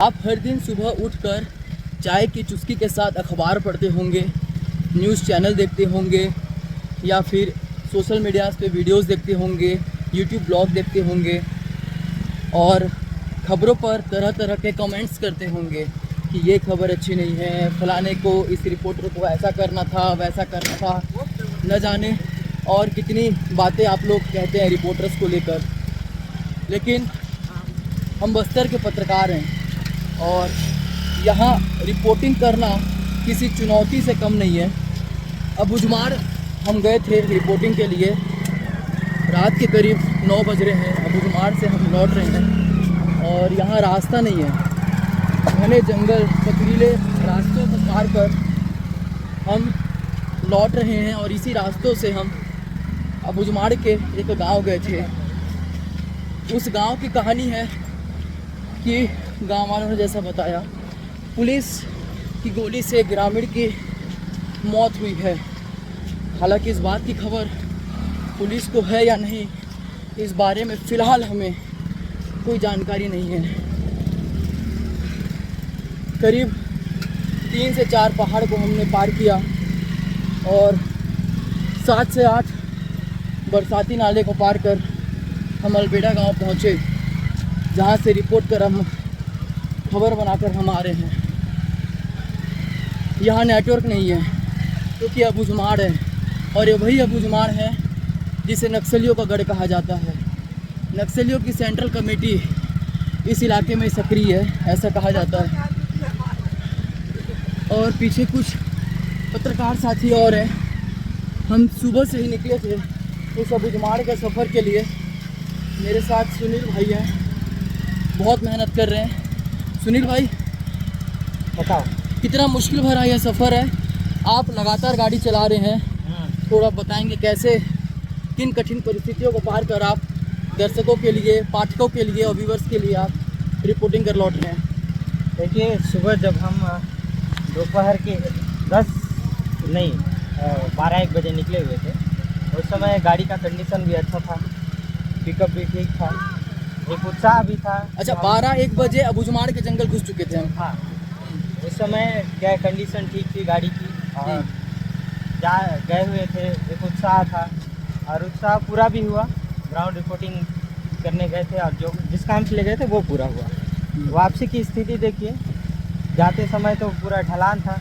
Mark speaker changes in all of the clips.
Speaker 1: आप हर दिन सुबह उठकर चाय की चुस्की के साथ अखबार पढ़ते होंगे, न्यूज़ चैनल देखते होंगे या फिर सोशल मीडियाज़ पे वीडियोस देखते होंगे, यूट्यूब ब्लॉग देखते होंगे और ख़बरों पर तरह तरह के कमेंट्स करते होंगे कि ये खबर अच्छी नहीं है, फलाने को, इस रिपोर्टर को ऐसा करना था, वैसा करना था, न जाने और कितनी बातें आप लोग कहते हैं रिपोर्टर्स को लेकर। लेकिन हम बस्तर के पत्रकार हैं और यहाँ रिपोर्टिंग करना किसी चुनौती से कम नहीं है। अबूझमाड़ हम गए थे रिपोर्टिंग के लिए, रात के करीब 9 बज रहे हैं। अबूझमाड़ से हम लौट रहे हैं और यहाँ रास्ता नहीं है, घने जंगल पथरीले रास्तों को पार कर हम लौट रहे हैं और इसी रास्तों से हम अबूझमाड़ के एक गांव गए थे। उस गांव की कहानी है कि गांव वालों ने जैसा बताया, पुलिस की गोली से ग्रामीण की मौत हुई है। हालांकि इस बात की खबर पुलिस को है या नहीं, इस बारे में फ़िलहाल हमें कोई जानकारी नहीं है। करीब 3 से 4 पहाड़ को हमने पार किया और 7 से 8 बरसाती नाले को पार कर हम अलबेड़ा गांव पहुंचे, जहां से रिपोर्ट कर हम खबर बनाकर हम आ रहे हैं। यहाँ नेटवर्क नहीं है क्योंकि अबूझमाड़ है और ये वही अबूझमाड़ है जिसे नक्सलियों का गढ़ कहा जाता है। नक्सलियों की सेंट्रल कमेटी इस इलाके में सक्रिय है, ऐसा कहा जाता है। और पीछे कुछ पत्रकार साथी और हैं। हम सुबह से ही निकले थे इस अबूझमाड़ के सफ़र के लिए। मेरे साथ सुनील भाई हैं, बहुत मेहनत कर रहे हैं। सुनील भाई
Speaker 2: बताओ,
Speaker 1: कितना मुश्किल भरा यह सफ़र है? आप लगातार गाड़ी चला रहे हैं, थोड़ा बताएंगे कैसे, किन कठिन परिस्थितियों को पार कर आप दर्शकों के लिए, पाठकों के लिए और व्यूवर्स के लिए आप रिपोर्टिंग कर लौट रहे हैं?
Speaker 2: देखिए, सुबह जब हम दोपहर के 12-1 बजे निकले हुए थे, उस समय गाड़ी का कंडीशन भी अच्छा था, पिकअप भी ठीक था, एक उत्साह भी था।
Speaker 1: अच्छा, 12-1 बजे अबूझमाड़ के जंगल घुस चुके थे हम।
Speaker 2: हाँ, उस समय क्या कंडीशन ठीक थी गाड़ी की और जा गए हुए थे, एक उत्साह था और उत्साह पूरा भी हुआ। ग्राउंड रिपोर्टिंग करने गए थे और जो जिस काम से ले गए थे वो पूरा हुआ। वापसी की स्थिति देखिए, जाते समय तो पूरा ढलान था,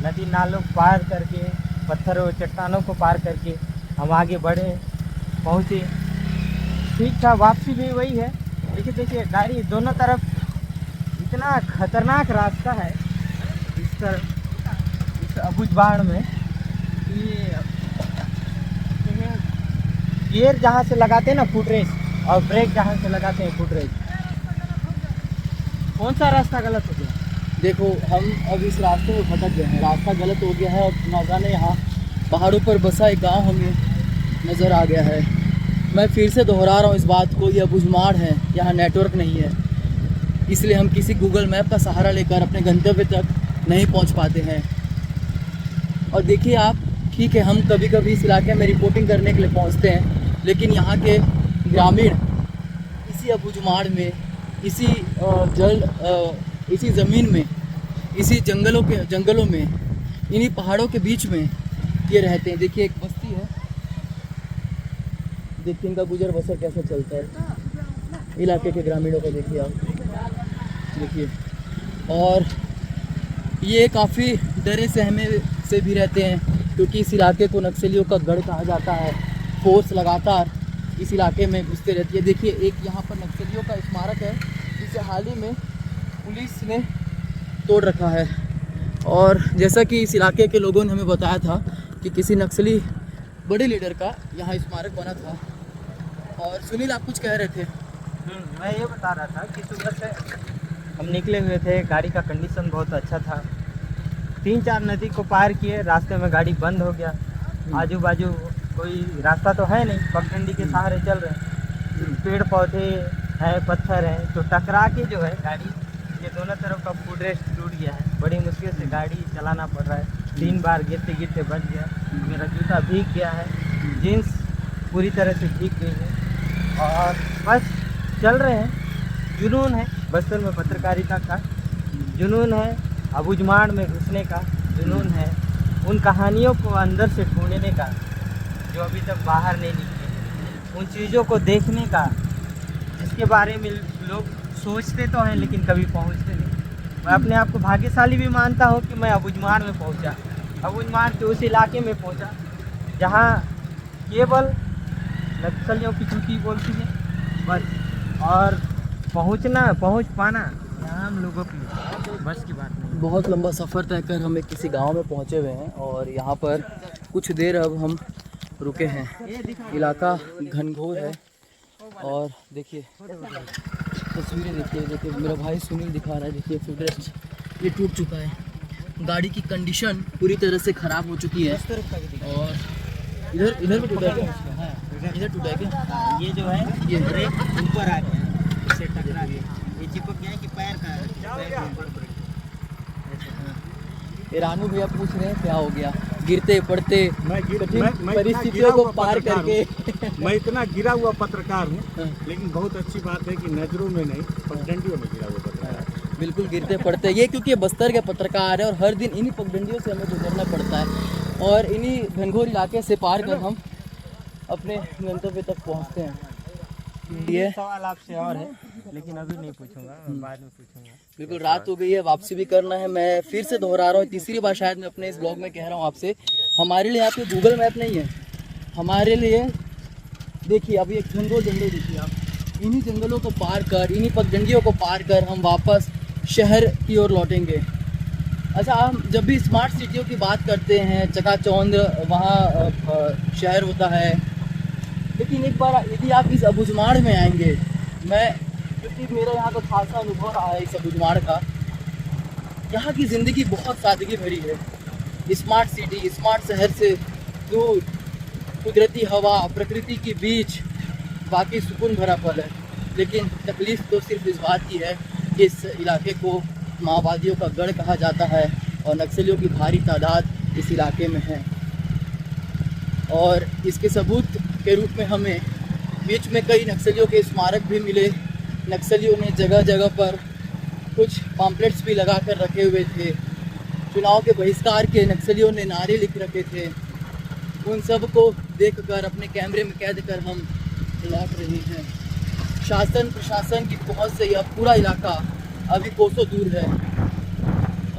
Speaker 2: नदी नालों को पार करके, पत्थरों चट्टानों को पार करके हम आगे बढ़े, पहुँचे, ठीक था। वापसी भी वही है। देखिए गाड़ी दोनों तरफ इतना खतरनाक रास्ता है इस अबूझमाड़ में कि गियर जहाँ से लगाते हैं ना फुटरेस, और ब्रेक जहाँ से लगाते हैं फुटरेस, कौन सा रास्ता गलत हो गया?
Speaker 1: देखो, हम अब इस रास्ते में भटक गए हैं, रास्ता गलत हो गया है और ना जाने यहाँ पहाड़ों पर बसा एक गांव हमें नज़र आ गया है। मैं फिर से दोहरा रहा हूँ इस बात को, ये अबूझमाड़ है, यहाँ नेटवर्क नहीं है, इसलिए हम किसी गूगल मैप का सहारा लेकर अपने गंतव्य तक नहीं पहुँच पाते हैं। और देखिए आप, ठीक है, हम कभी कभी इस इलाके में रिपोर्टिंग करने के लिए पहुँचते हैं, लेकिन यहाँ के ग्रामीण इसी अबूझमाड़ में, इसी ज़मीन में, इसी जंगलों में, इन्हीं पहाड़ों के बीच में ये रहते हैं। देखिए एक बस्ती है, देखिए इनका गुजर बसर कैसे चलता है, इलाके के ग्रामीणों को देखिए आप, देखिए। और ये काफ़ी डरे सहमे से भी रहते हैं क्योंकि इस इलाके को नक्सलियों का गढ़ कहा जाता है। फोर्स लगातार इस इलाके में घुसते रहती है। देखिए एक यहाँ पर नक्सलियों का स्मारक है जिसे हाल ही में पुलिस ने तोड़ रखा है। और जैसा कि इस इलाके के लोगों ने हमें बताया था कि किसी नक्सली बड़े लीडर का यहाँ स्मारक बना था। और सुनील, आप कुछ कह रहे थे?
Speaker 2: मैं ये बता रहा था कि सुबह से हम निकले हुए थे, गाड़ी का कंडीशन बहुत अच्छा था, 3-4 नदी को पार किए, रास्ते में गाड़ी बंद हो गया, आजू बाजू कोई रास्ता तो है नहीं, पगडंडी के सहारे चल रहे हैं, पेड़ पौधे हैं, पत्थर हैं, तो टकरा के जो है गाड़ी के दोनों तरफ का फुटरेस्ट टूट गया है। बड़ी मुश्किल से गाड़ी चलाना पड़ रहा है, 3 बार गिरते गिरते बच गया, मेरा जूता भीग गया है, जीन्स पूरी तरह से भीग गई है और बस चल रहे हैं। जुनून है बस्तर में पत्रकारिता का। जुनून है, अबुझमाड़ में घुसने का जुनून है, उन कहानियों को अंदर से ढूंढने का जो अभी तक बाहर नहीं निकली, उन चीज़ों को देखने का जिसके बारे में लोग सोचते तो हैं लेकिन कभी पहुंचते नहीं। मैं अपने आप को भाग्यशाली भी मानता हूं कि मैं अबुझमाड़ में पहुंचा, अबुझमाड़ के उस इलाके में पहुंचा जहां केवल नक्सलियों की चुकी बोलती है बस, और पहुंच पाना यहाँ हम लोगों की बस की बात नहीं।
Speaker 1: बहुत लंबा सफ़र तय कर हम एक किसी गांव में पहुंचे हुए हैं और यहाँ पर कुछ देर अब हम रुके हैं। इलाका घनघोर है और देखिए तस्वीरें देखिए मेरा भाई सुनील दिखा रहा है। देखिए फुटेज ये टूट चुका है, गाड़ी की कंडीशन पूरी तरह से ख़राब हो चुकी है। और इधर भी टूटा है क्या? इधर टूटा है क्या?
Speaker 2: ये जो है
Speaker 1: ये
Speaker 2: ब्रेक ऊपर आ गया, इससे टकरा गया, ये चिपक गया कि पैर का ऊपर पड़ गया।
Speaker 1: ये रानू भैया पूछ रहे हैं क्या हो गया, गिरते पड़ते कठिन
Speaker 3: मैं
Speaker 1: परिस्थितियों को पार
Speaker 3: पत्रकार
Speaker 1: करके।
Speaker 3: मैं इतना गिरा हुआ पत्रकार हूँ,
Speaker 1: हाँ।
Speaker 3: लेकिन बहुत अच्छी बात है कि नजरों में नहीं पगडंडियों में गिरा हुआ पत्रकार।
Speaker 1: बिल्कुल गिरते पड़ते ये क्योंकि ये बस्तर के पत्रकार है और हर दिन इन्हीं पगडंडियों से हमें गुजरना पड़ता है और इन्हीं घनघोर इलाके से पार कर हम अपने गंतव्य तक पहुंचते हैं। ये
Speaker 2: सवाल आपसे और है लेकिन अभी नहीं पूछूंगा, बाद में पूछूंगा।
Speaker 1: बिल्कुल रात हो गई है, वापसी भी करना है। मैं फिर से दोहरा रहा हूँ, तीसरी बार शायद मैं अपने इस ब्लॉग में कह रहा हूँ आपसे, हमारे लिए यहाँ पे गूगल मैप नहीं है। हमारे लिए देखिए अभी एक घनघोर जंगल देखिए आप, इन्हीं जंगलों को पार कर, इन्हीं पगडंडियों को पार कर हम वापस शहर की ओर लौटेंगे। अच्छा, हम जब भी स्मार्ट सिटियों की बात करते हैं, चकाचौंध वहाँ शहर होता है, लेकिन एक बार यदि आप इस अबुझमाड़ में आएंगे, मैं क्योंकि मेरा यहाँ का खासा अनुभव रहा है इस अबुझमाड़ का, यहाँ की ज़िंदगी बहुत सादगी भरी है। स्मार्ट सिटी, स्मार्ट शहर से दूर कुदरती हवा, प्रकृति के बीच बाकी सुकून भरा पल है। लेकिन तकलीफ़ तो सिर्फ इस बात की है कि इस इलाके को माओवादियों का गढ़ कहा जाता है और नक्सलियों की भारी तादाद इस इलाके में है। और इसके सबूत के रूप में हमें बीच में कई नक्सलियों के स्मारक भी मिले। नक्सलियों ने जगह जगह पर कुछ पम्पलेट्स भी लगा कर रखे हुए थे। चुनाव के बहिष्कार के नक्सलियों ने नारे लिख रखे थे। उन सब को देखकर अपने कैमरे में कैद कर हम लौट रहे हैं। शासन प्रशासन की पहुंच से यह पूरा इलाका अभी कोसों दूर है।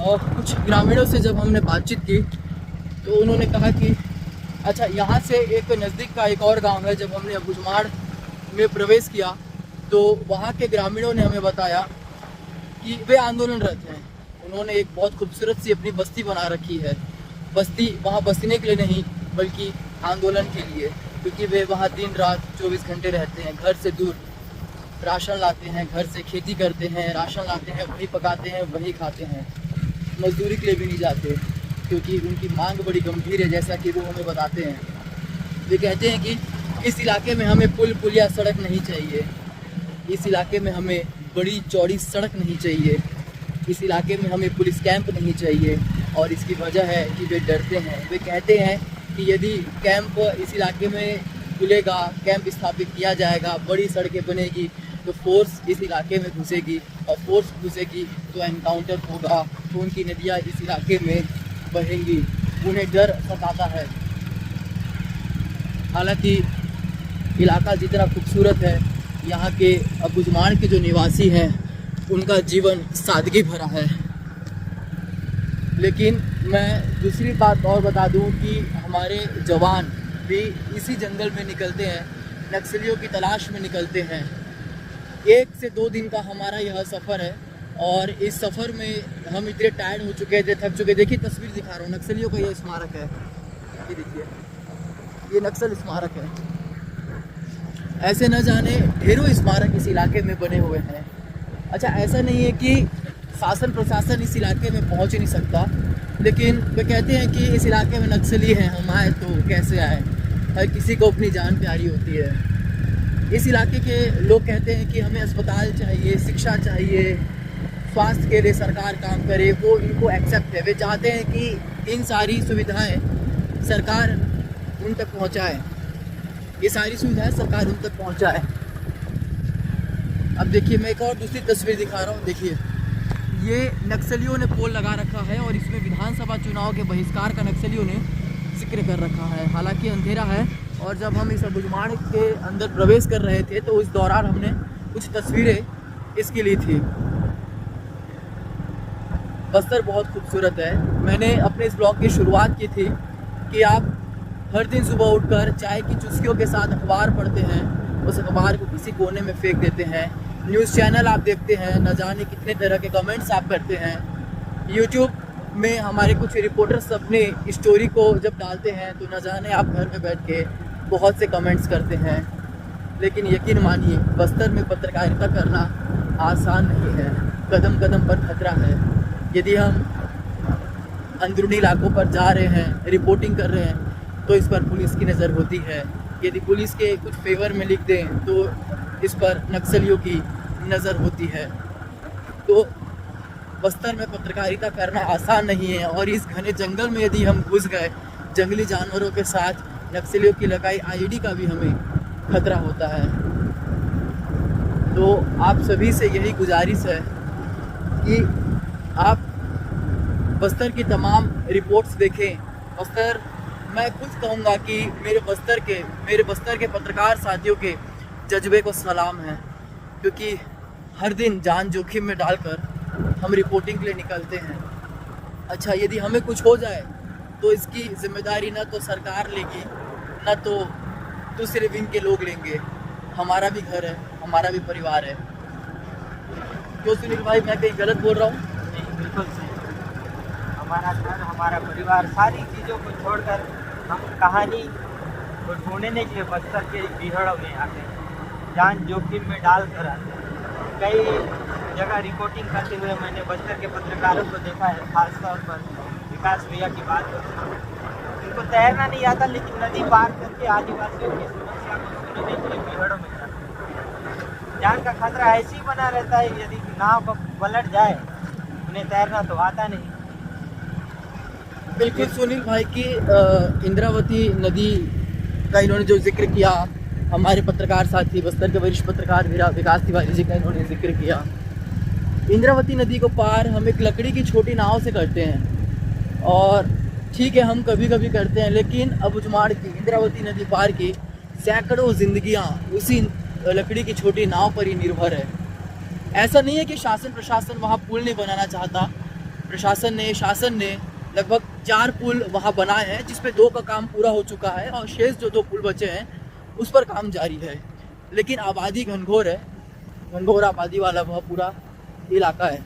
Speaker 1: और कुछ ग्रामीणों से जब हमने बातचीत की तो उन्होंने कहा कि अच्छा, यहाँ से एक नज़दीक का एक और गांव है। जब हमने अबुझमाड़ में प्रवेश किया तो वहाँ के ग्रामीणों ने हमें बताया कि वे आंदोलनरत हैं। उन्होंने एक बहुत खूबसूरत सी अपनी बस्ती बना रखी है। बस्ती वहाँ बसने के लिए नहीं बल्कि आंदोलन के लिए, क्योंकि वे वहाँ दिन रात 24 घंटे रहते हैं, घर से दूर राशन लाते हैं, घर से खेती करते हैं, राशन लाते हैं, वही पकाते हैं, वही खाते हैं। मजदूरी के लिए भी नहीं जाते क्योंकि उनकी मांग बड़ी गंभीर है, जैसा कि वो हमें बताते हैं। वे कहते हैं कि इस इलाके में हमें पुल पुलिया सड़क नहीं चाहिए, इस इलाके में हमें बड़ी चौड़ी सड़क नहीं चाहिए, इस इलाके में हमें पुलिस कैंप नहीं चाहिए। और इसकी वजह है कि वे डरते हैं। वे कहते हैं कि यदि कैंप इस इलाके में खुलेगा, कैंप स्थापित किया जाएगा, बड़ी सड़कें बनेगी तो फोर्स इस इलाके में घुसेगी और फोर्स घुसेगी तो एनकाउंटर होगा, तो उनकी नदियाँ इस इलाके में बहेंगी। उन्हें डर सताता है। हालांकि इलाका जितना खूबसूरत है, यहाँ के अबुझमाड़ के जो निवासी हैं उनका जीवन सादगी भरा है। लेकिन मैं दूसरी बात और बता दूं कि हमारे जवान भी इसी जंगल में निकलते हैं, नक्सलियों की तलाश में निकलते हैं। 1 से 2 दिन का हमारा यह सफ़र है और इस सफ़र में हम इतने टायर्ड हो चुके थे, थक चुके। देखिए तस्वीर दिखा रहा हूँ, नक्सलियों का यह स्मारक है, ये देखिए, ये नक्सल स्मारक है। ऐसे न जाने ढेरों स्मारक इस इलाके में बने हुए हैं। अच्छा, ऐसा नहीं है कि शासन प्रशासन इस इलाके में पहुंच ही नहीं सकता, लेकिन वे कहते हैं कि इस इलाके में नक्सली हैं, हम आए तो कैसे आए। हर किसी को अपनी जान प्यारी होती है। इस इलाके के लोग कहते हैं कि हमें अस्पताल चाहिए, शिक्षा चाहिए, स्वास्थ्य के लिए सरकार काम करे, वो इनको एक्सेप्ट है। वे चाहते हैं कि इन सारी सुविधाएं सरकार उन तक पहुंचाए, ये सारी सुविधाएं सरकार उन तक पहुंचाए। अब देखिए, मैं एक और दूसरी तस्वीर दिखा रहा हूँ। देखिए, ये नक्सलियों ने पोल लगा रखा है और इसमें विधानसभा चुनाव के बहिष्कार का नक्सलियों ने जिक्र कर रखा है। हालांकि अंधेरा है और जब हम इस अबुझमाड़ के अंदर प्रवेश कर रहे थे तो इस दौरान हमने कुछ तस्वीरें इसकी ली थी। बस्तर बहुत खूबसूरत है। मैंने अपने इस ब्लॉग की शुरुआत की थी कि आप हर दिन सुबह उठकर चाय की चुस्कियों के साथ अखबार पढ़ते हैं, उस अखबार को किसी कोने में फेंक देते हैं, न्यूज़ चैनल आप देखते हैं, न जाने कितने तरह के कमेंट्स आप करते हैं। यूट्यूब में हमारे कुछ रिपोर्टर्स अपने स्टोरी को जब डालते हैं तो न जाने आप घर में बैठ के बहुत से कमेंट्स करते हैं। लेकिन यकीन मानिए, बस्तर में पत्रकारिता करना आसान नहीं है, कदम कदम पर खतरा है। यदि हम अंदरूनी इलाकों पर जा रहे हैं, रिपोर्टिंग कर रहे हैं तो इस पर पुलिस की नज़र होती है। यदि पुलिस के कुछ फेवर में लिख दें तो इस पर नक्सलियों की नज़र होती है। तो बस्तर में पत्रकारिता करना आसान नहीं है और इस घने जंगल में यदि हम घुस गए जंगली जानवरों के साथ, नक्सलियों की लगाई आईडी का भी हमें खतरा होता है। तो आप सभी से यही गुजारिश है कि आप बस्तर की तमाम रिपोर्ट्स देखें। बस्तर, मैं खुद कहूँगा कि मेरे बस्तर के पत्रकार साथियों के जज्बे को सलाम है, क्योंकि हर दिन जान जोखिम में डालकर हम रिपोर्टिंग के लिए निकलते हैं। अच्छा, यदि हमें कुछ हो जाए तो इसकी जिम्मेदारी न तो सरकार लेगी न तो दूसरे विंग के लोग लेंगे। हमारा भी घर है, हमारा भी परिवार है। क्यों सुनील भाई, मैं कहीं गलत बोल रहा हूँ?
Speaker 2: नहीं, बिल्कुल सही। हमारा घर, हमारा परिवार, सारी चीज़ों को छोड़कर हम कहानी को ढूंढने के लिए बस्तर के बिहड़ों में आते हैं, जान जोखिम में डाल कर आते हैं। कई जगह रिपोर्टिंग करते हुए मैंने बस्तर के पत्रकारों को देखा है, खासतौर पर विकास भैया की बात करूँ, उनको तैरना नहीं आता लेकिन नदी पार करके आदिवासियों की समस्या को सुनने के लिए बिहड़ों में जाते हैं। जान का खतरा ऐसे ही बना रहता है, यदि नाव पलट जाए, उन्हें तैरना तो आता नहीं।
Speaker 1: बिल्कुल सुनील भाई की इंद्रावती नदी का इन्होंने जो जिक्र किया, हमारे पत्रकार साथी बस्तर के वरिष्ठ पत्रकार विकास तिवारी जी का इन्होंने जिक्र किया। इंद्रावती नदी को पार हम एक लकड़ी की छोटी नाव से करते हैं और ठीक है, हम कभी कभी करते हैं, लेकिन अबुझमाड़ की इंद्रावती नदी पार की सैकड़ों जिंदगियां उसी लकड़ी की छोटी नाव पर ही निर्भर है। ऐसा नहीं है कि शासन प्रशासन वहाँ पुल नहीं बनाना चाहता। शासन ने लगभग 4 पुल वहाँ बनाए हैं, जिसपे 2 का काम पूरा हो चुका है और शेष जो 2 पुल बचे हैं उस पर काम जारी है। लेकिन आबादी घनघोर है, घनघोर आबादी वाला वह पूरा इलाका है।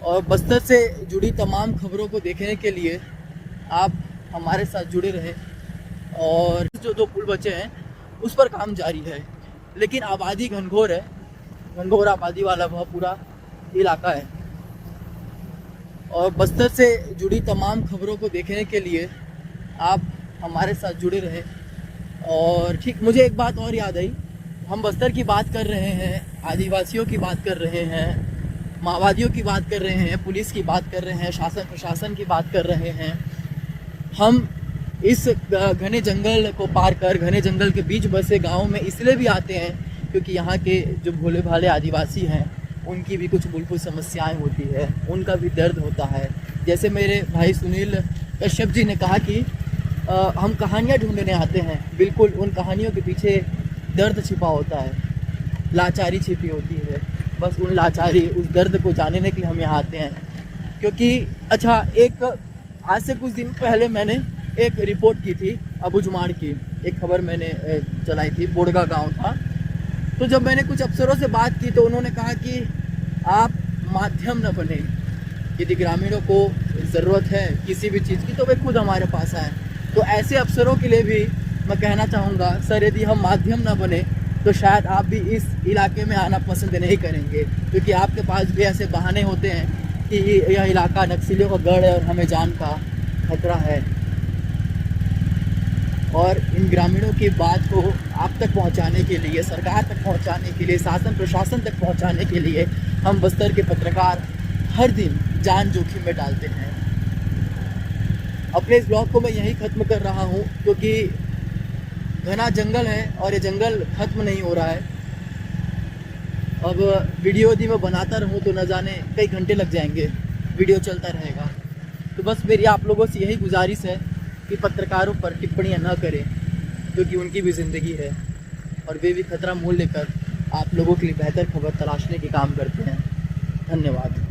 Speaker 1: और बस्तर से जुड़ी तमाम खबरों को देखने के लिए आप हमारे साथ जुड़े रहें। और जो 2 पुल बचे हैं उस पर काम जारी है, लेकिन आबादी घनघोर है, घनघोर आबादी वाला वह पूरा इलाका है। और बस्तर से जुड़ी तमाम खबरों को देखने के लिए आप हमारे साथ जुड़े रहें। और ठीक, मुझे एक बात और याद आई, हम बस्तर की बात कर रहे हैं, आदिवासियों की बात कर रहे हैं, माओवादियों की बात कर रहे हैं, पुलिस की बात कर रहे हैं, शासन प्रशासन की बात कर रहे हैं। हम इस घने जंगल को पार कर घने जंगल के बीच बसे गाँव में इसलिए भी आते हैं क्योंकि यहाँ के जो भोले भाले आदिवासी हैं उनकी भी कुछ मूलभूत समस्याएं होती है, उनका भी दर्द होता है। जैसे मेरे भाई सुनील कश्यप जी ने कहा कि हम कहानियाँ ढूंढने आते हैं। बिल्कुल, उन कहानियों के पीछे दर्द छिपा होता है, लाचारी छिपी होती है। बस उन लाचारी, उस दर्द को जानने के लिए हम यहाँ आते हैं। क्योंकि अच्छा, आज से कुछ दिन पहले मैंने एक रिपोर्ट की थी अबुझमाड़ की, एक खबर मैंने चलाई थी, बोड़गा गांव था। तो जब मैंने कुछ अफसरों से बात की तो उन्होंने कहा कि आप माध्यम न बने, यदि ग्रामीणों को ज़रूरत है किसी भी चीज़ की तो वे खुद हमारे पास आएँ। तो ऐसे अफसरों के लिए भी मैं कहना चाहूँगा, सर यदि हम माध्यम न बने तो शायद आप भी इस इलाके में आना पसंद नहीं करेंगे, क्योंकि आपके पास भी ऐसे बहाने होते हैं कि यह इलाका नक्सलियों का गढ़ है और हमें जान का खतरा है। और इन ग्रामीणों की बात को आप तक पहुंचाने के लिए, सरकार तक पहुंचाने के लिए, शासन प्रशासन तक पहुंचाने के लिए हम बस्तर के पत्रकार हर दिन जान जोखिम में डालते हैं। अपने इस ब्लॉग को मैं यहीं ख़त्म कर रहा हूं, क्योंकि घना जंगल है और ये जंगल ख़त्म नहीं हो रहा है। अब वीडियो यदि मैं बनाता रहूँ तो न जाने कई घंटे लग जाएंगे, वीडियो चलता रहेगा। तो बस मेरी आप लोगों से यही गुजारिश है कि पत्रकारों पर टिप्पणियाँ न करें, क्योंकि उनकी भी ज़िंदगी है और वे भी खतरा मोल लेकर आप लोगों के लिए बेहतर खबर तलाशने के काम करते हैं। धन्यवाद।